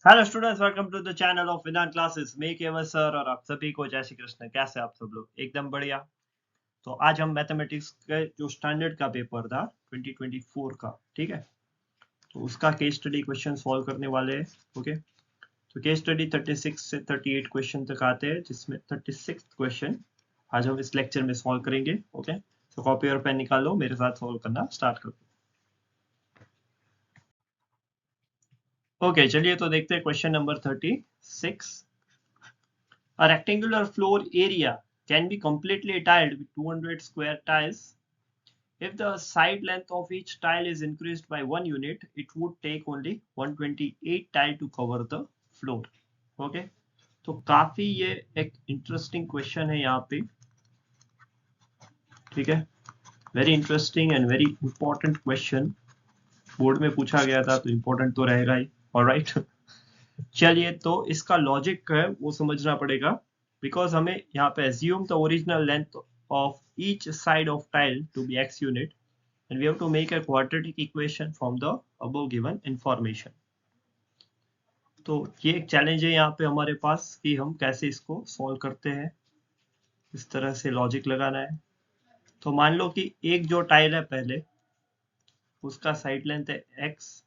Hello students, welcome to the channel of Vedant classes. मैं Keval sir और आप सभी को जय श्री कृष्ण। कैसे आप सब लोग? एकदम बढ़िया। तो आज हम मैथमेटिक्स के जो स्टैंडर्ड का पेपर था 2024 का, ठीक है, तो उसका केस स्टडी क्वेश्चन सॉल्व करने वाले हैं। ओके, तो केस स्टडी 36 से 38 क्वेश्चन तक आते हैं, जिसमें 36 क्वेश्चन आज हम इस लेक्चर में सॉल्व करेंगे। ओके, तो कॉपी और पेन निकालो, मेरे साथ सॉल्व करना स्टार्ट करो। ओके, चलिए तो देखते हैं question number 36। A rectangular floor area can be completely tiled with 200 square tiles. If the side length of each tile is increased by 1 unit, it would take only 128 tile to cover the floor. Okay? तो काफी ये एक interesting question है यहाँ पे, ठीक है, very interesting and very important question. Board में पूछा गया था तो इंपॉर्टेंट तो रहेगा ही। ऑलराइट, चलिए तो इसका लॉजिक है वो समझना पड़ेगा, बिकॉज हमें यहाँ पे assume the original length of each side of tile to be x unit and we have to make a quadratic equation from the above given information. तो ये एक चैलेंज है यहाँ पे हमारे पास कि हम कैसे इसको सॉल्व करते हैं। इस तरह से लॉजिक लगाना है। तो मान लो कि एक जो टाइल है पहले, उसका साइड लेंथ है x।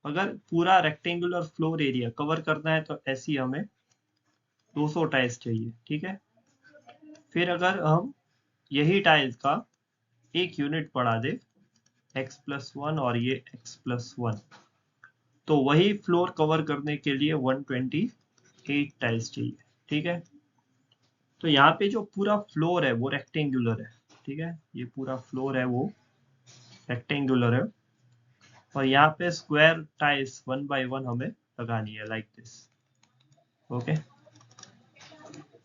अगर पूरा रेक्टेंगुलर फ्लोर एरिया कवर करना है तो ऐसी हमें 200 टाइल्स चाहिए, ठीक है। फिर अगर हम यही टाइल्स का एक यूनिट बढ़ा दे x+1 और ये x+1, तो वही फ्लोर कवर करने के लिए 128 टाइल्स चाहिए, ठीक है। तो यहाँ पे जो पूरा फ्लोर है वो रेक्टेंगुलर है, ठीक है, ये पूरा फ्लोर है वो रेक्टेंगुलर है, और यहाँ पे स्क्वायर टाइल्स 1 बाय 1 हमें लगानी है, लाइक दिस। ओके,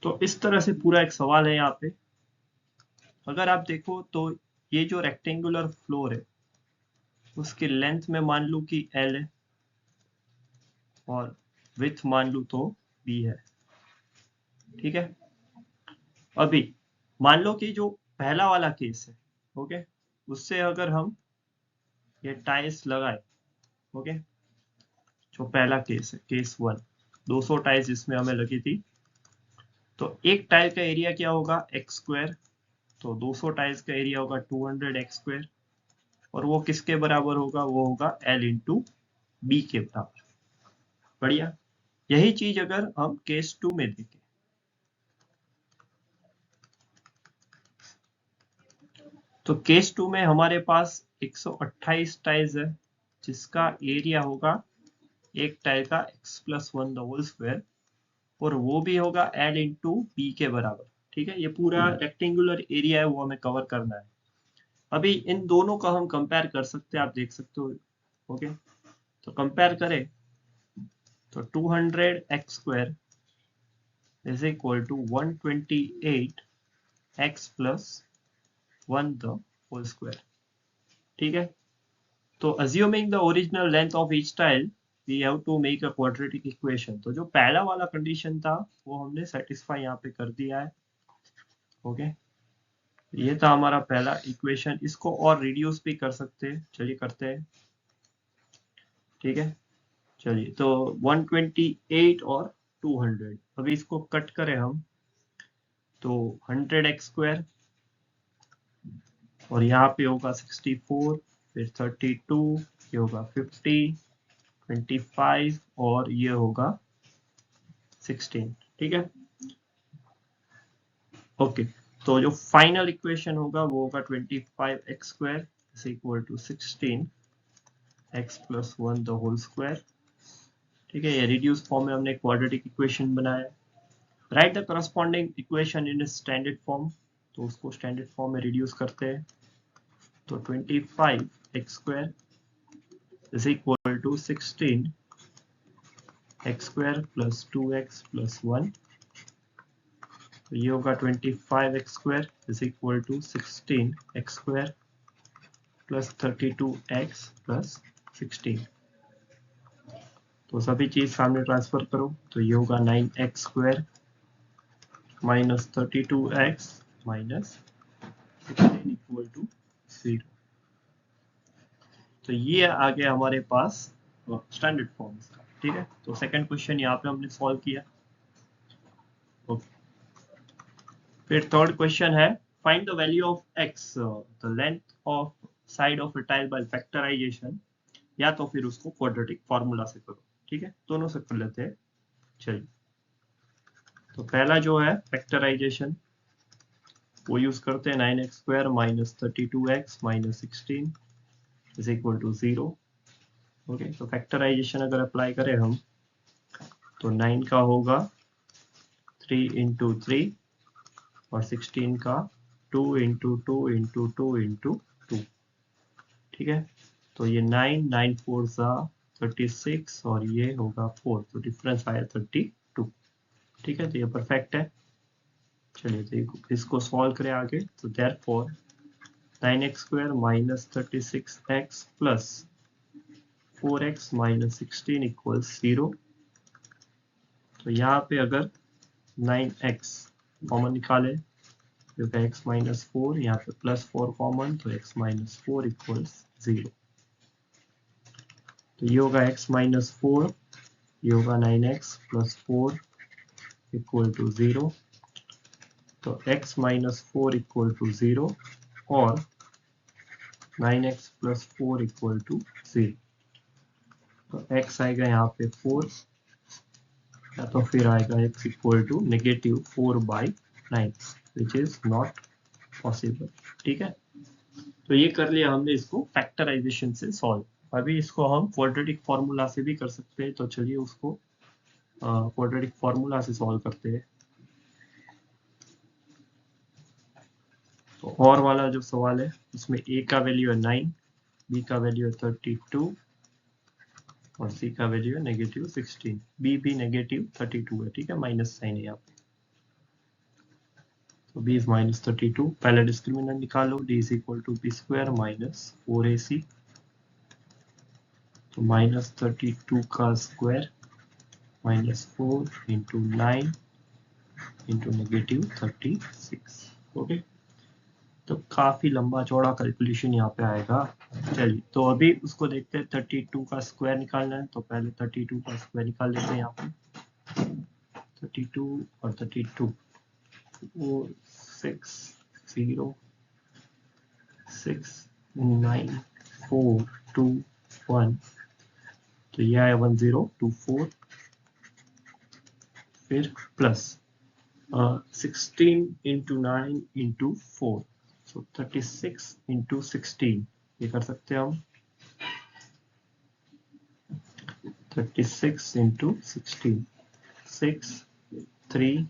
तो इस तरह से पूरा एक सवाल है यहाँ पे। अगर आप देखो तो ये जो रेक्टेंगुलर फ्लोर है उसकी लेंथ में मान लूं कि L है और विड्थ मान लूं तो B है, ठीक है। अभी मान लो कि जो पहला वाला केस है, ओके, उससे अगर हम ये टाइल्स लगाए, ओके, जो पहला केस है केस 1, 200 टाइल्स इसमें हमें लगी थी, तो एक टाइल का एरिया क्या होगा एक्स स्क्वायर। तो 200 टाइल्स का एरिया होगा 200 एक्स स्क्वायर, और वो किसके बराबर होगा? वो होगा L इंटू बी के बराबर। बढ़िया। यही चीज अगर हम केस 2 में देखें, तो केस 2 में हमारे पास 128 टाइल्स है, जिसका एरिया होगा एक टाइल का x+1 द होल स्क्वायर, और वो भी होगा L इंटू बी के बराबर, ठीक है। ये पूरा रेक्टेंगुलर एरिया है वो हमें कवर करना है। अभी इन दोनों का हम कंपेयर कर सकते हैं, आप देख सकते हो। ओके, तो कंपेयर करें तो 200 x square is equal to 128 x plus 1 the whole square, ठीक है। तो assuming the original length of each tile we have to make a quadratic equation। तो जो पहला वाला कंडीशन था वो हमने सेटिस्फाई यहाँ पे कर दिया है। ओके, ये था हमारा पहला इक्वेशन। इसको और रिड्यूस भी कर सकते हैं, चलिए करते हैं, ठीक है। चलिए तो 128 और 200, अभी इसको कट करें हम तो 100 एक्स स्क्वायर, और यहाँ पे होगा 64, फिर 32, ये होगा 50, 25 और ये होगा 16, ठीक है। ओके, तो जो फाइनल इक्वेशन होगा वो होगा 25 x square is equal to 16 x plus 1 the whole square, ठीक है। ये रिड्यूस फॉर्म में हमने क्वाड्रेटिक इक्वेशन बनाया। Right the corresponding equation in standard form, तो उसको स्टैंडर्ड फॉर्म में रिड्यूस करते हैं। तो 25 x square is equal to 16 x square plus 2x plus 1, तो ये होगा 25 x square is equal to 16 x square plus 32x plus 16। तो सभी चीज सामने ट्रांसफर करो तो ये होगा 9x square minus 32x minus 16 equal to 0। तो ये आ गया हमारे पास स्टैंडर्ड फॉर्म इसका, ठीक है। तो सेकंड क्वेश्चन यहाँ पे हमने सॉल्व किया। ओके, फिर थर्ड क्वेश्चन है find the value of x the length of side of a tile by factorisation, या तो फिर उसको क्वाड्रेटिक फार्मूला से करो, ठीक है। दोनों से कर लेते हैं। चलिए, तो पहला जो है फैक्टराइजेशन वो यूज करते हैं 9x² minus 32x minus 16 is equal to 0। Okay, तो फैक्टराइजेशन अगर अप्लाई करें हम तो 9 का होगा 3 इंटू 3 और 16 का 2 इंटू 2 इंटू 2 इंटू 2, ठीक है। तो ये 9 9 4 सा 36 और ये होगा 4, तो डिफरेंस आया 32, ठीक है। तो ये परफेक्ट है। चलिए, तो इसको सॉल्व करें आगे। तो therefore 9x² minus 36x plus 4x minus 16 equals 0। तो यहाँ पे अगर 9x कॉमन निकाले तो x माइनस 4, यहाँ पे प्लस 4 कॉमन, तो x माइनस 4 इक्वल्स 0। तो ये होगा x माइनस 4, ये होगा 9x प्लस 4 इक्वल टू 0। तो x माइनस 4 इक्वल टू 0 और 9x प्लस 4 इक्वल टू 0। तो x आएगा यहाँ पे 4, या तो फिर आएगा x equal to negative 4/9 which is not possible, ठीक है। तो ये कर लिया हमने इसको फैक्टराइजेशन से सॉल्व। अभी इसको हम क्वाड्रेटिक फॉर्मूला से भी कर सकते हैं, तो चलिए उसको क्वाड्रेटिक फॉर्मूला से सॉल्व करते हैं। तो और वाला जो सवाल है उसमें a का वैल्यू है 9, b का वैल्यू है 32 और c का वैल्यू है नेगेटिव 16। b भी नेगेटिव 32 है, ठीक है, माइनस साइन है यहाँ पे। तो b इज माइनस 32। पहले डिस्क्रिमिनेंट निकालो, d is equal to b square minus 4ac। तो माइनस 32 का square minus 4 into 9 into negative 36। Okay, तो काफी लंबा चौड़ा कैलकुलेशन यहाँ पे आएगा। चलिए, तो अभी उसको देखते हैं। 32 का स्क्वायर निकालना है, तो पहले 32 का स्क्वायर निकाल लेते हैं यहाँ पे। 32 और 32 4 6 0 6 9 4 2 1, तो ये आया 1024। फिर प्लस 16 इंटू 9 इंटू 4, सो 36 इंटू 16, ये कर सकते हैं हम। 36 इंटू 16, 6 3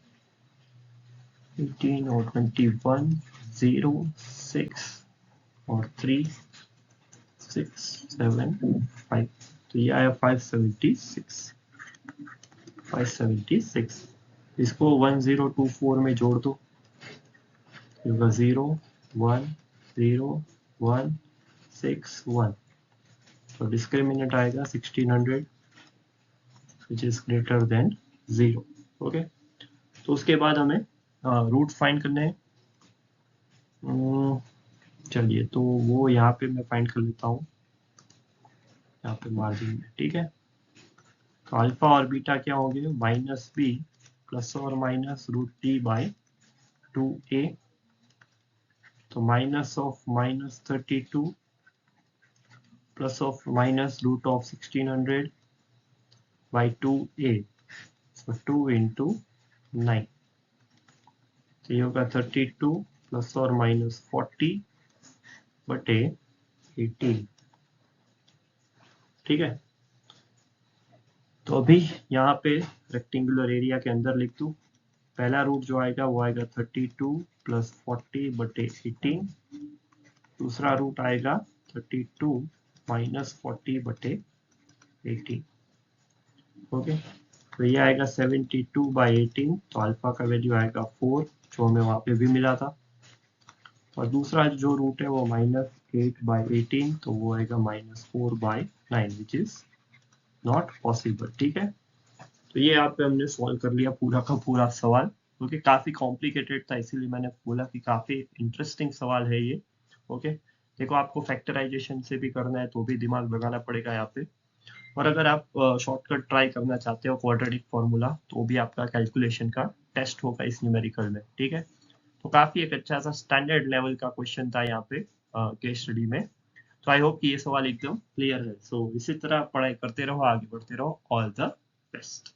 18 और 21 0 6 और 3 6 7 5, तो ये आया 576। इसको 1024 में जोड़ दो, होगा 0 1 0 1 6 1। तो डिस्क्रिमिनेंट आएगा 1600 which is greater than 0। Okay, तो उसके बाद हमें रूट फाइंड करने हैं। चलिए, तो वो यहाँ पे मैं फाइंड कर लेता हूँ, यहाँ पे मार्जिन में, ठीक है। तो अल्फा और बीटा क्या होंगे, माइनस बी प्लस और minus root D by 2a। तो minus of minus 32 plus of minus root of 1600 by 2a, so 2 into 9। तो ये होगा 32 प्लस और माइनस 40 बटे 18, ठीक है। तो अभी यहाँ पे रेक्टेंगुलर एरिया के अंदर लिख दूँ। पहला रूट जो आएगा वो आएगा 32 प्लस 40 बटे 18। दूसरा रूट आएगा 32 माइनस 40 बटे 18। ओके, तो ये आएगा 72/18। तो अल्फा का वैल्यू आएगा 4, जो हमें वहाँ पे भी मिला था। और दूसरा जो रूट है वो -8/18, तो वो आएगा -4/9 विच इज नॉट पॉसिबल, ठीक है। तो ये यहाँ पे हमने सॉल्व कर लिया पूरा का पूरा सवाल, क्योंकि काफी कॉम्प्लिकेटेड था, इसीलिए मैंने बोला कि काफी इंटरेस्टिंग सवाल है ये। ओके, देखो आपको फैक्टराइजेशन से भी करना है तो भी दिमाग लगाना पड़ेगा यहाँ पे। और अगर आप शॉर्टकट ट्राई करना चाहते हो क्वाड्रेटिक फॉर्मूला, तो भी आपका कैलकुलेशन का टेस्ट होगा इस न्यूमेरिकल में, ठीक है। तो काफी एक अच्छा सा स्टैंडर्ड लेवल का क्वेश्चन था यहाँ पे केस स्टडी में। तो आई होप कि ये सवाल एकदम क्लियर है। सो इसी तरह पढ़ाई करते रहो, आगे बढ़ते रहो। All the best.